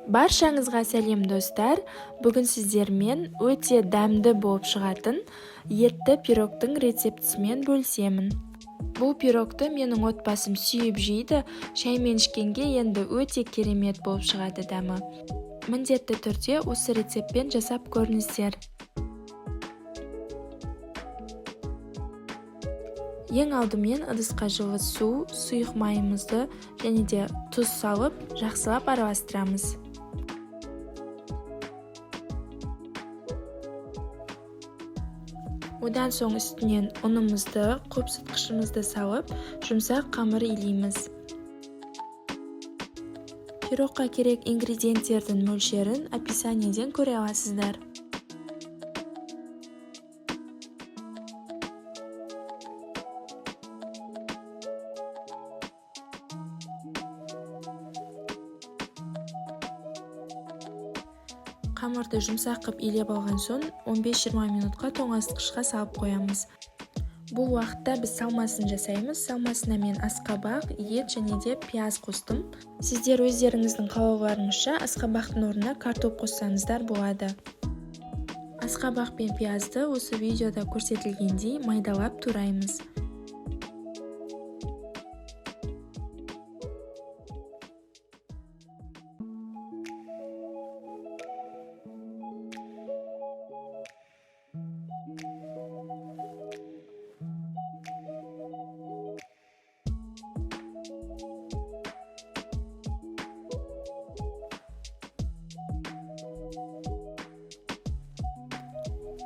Баршаңызға сәлем достар. Бүгін сіздермен өте дәмді болып шығатын етті пирогтың рецептісімен бөлісемін. Бұл пирогты менің отбасым сүйіп жейді, шаймен ішкенге енді өте керемет болып шығады дәмі. Міндетті түрде осы рецептпен жасап көріңіздер. Ең алдымен ыдысқа жылы су, сұйық майымызды және де тұз салып, жақсылап араластырамыз. Одан соң үстінен ұнымызды, қопсытқышымызды салып, жұмсақ қамыр илейміз. Пирогқа керек ингредиенттердің мөлшерін описаниеден көре аласыздар. Қамырды жұмсақ қып илеп алған соң 15-20 минутқа тоңазытқышқа салып қоямыз. Бұл уақытта біз салмасын жасаймыз. Салмасына мен асқабақ, ет және де пияз қостым. Сіздер өздеріңіздің қалауларыңызша асқабақтың орнына картоп қоссаңыздар болады. Асқабақ пен пиязды осы видеода көрсетілгендей майдалап тураймыз.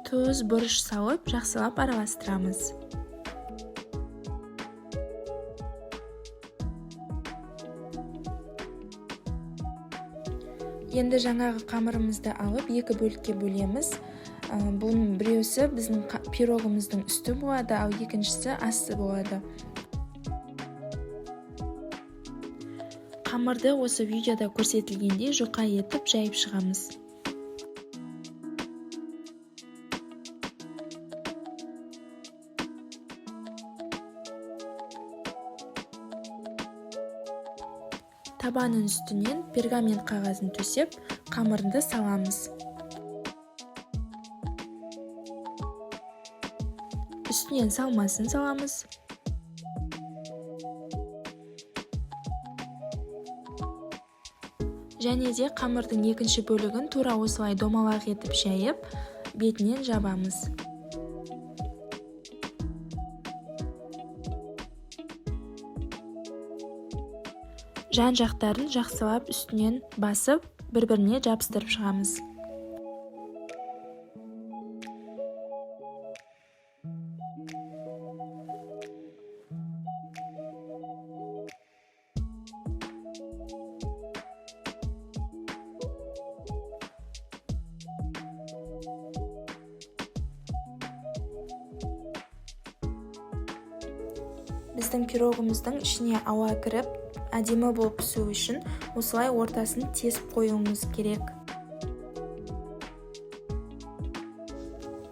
Тұз, бұрыш салып, жақсылап араластырамыз. Енді жаңағы қамырымызды алып, екі бөлікке бөлеміз. Бұның біреусі біздің пирогымыздың үсті болады, ал екіншісі асты болады. Қамырды осы видеода көрсетілгендей жұқа етіп жайып шығамыз. Табанын үстінен пергамент қағазын төсеп, қамырды саламыз. Үстінен салмасын саламыз. Және де қамырдың екінші бөлігін тура осылай домалақ етіп жайып, бетінен жабамыз. Жан жақтарын жақсылап үстінен басып, бір-біріне жабыстырып шығамыз. Біздің пирогымыздың ішіне ауа кіріп, әдемі болып пісу үшін осылай ортасын тесіп қоюымыз керек.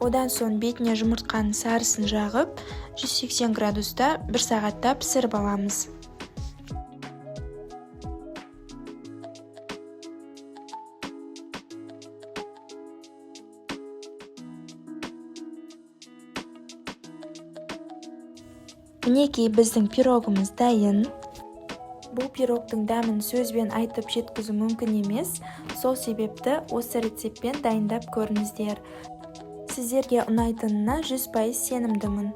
Одан соң бетіне жұмыртқаның сарысын жағып, 180 градуста 1 сағатта пісіріп аламыз. Мінекей біздің пирогымыз дайын. Бұл пирогтың дәмін сөзбен айтып жеткізу мүмкін емес, сол себепті осы рецептпен дайындап көріңіздер. Сіздерге ұнайтынына 100% сенімдімін.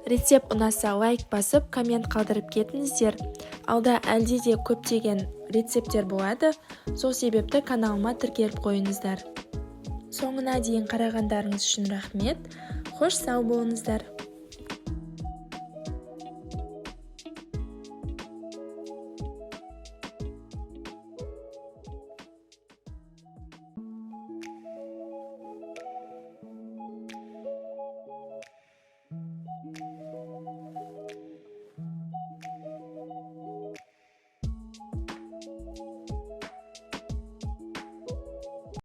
Рецепт ұнаса лайк басып, коммент қалдырып кетіңіздер. Алда әлде де көптеген рецепттер болады, сол себепті каналыма тіркеліп қойыңыздар. Соңына дейін қарағандарыңыз үшін рахмет. Қош сау болыңыздар.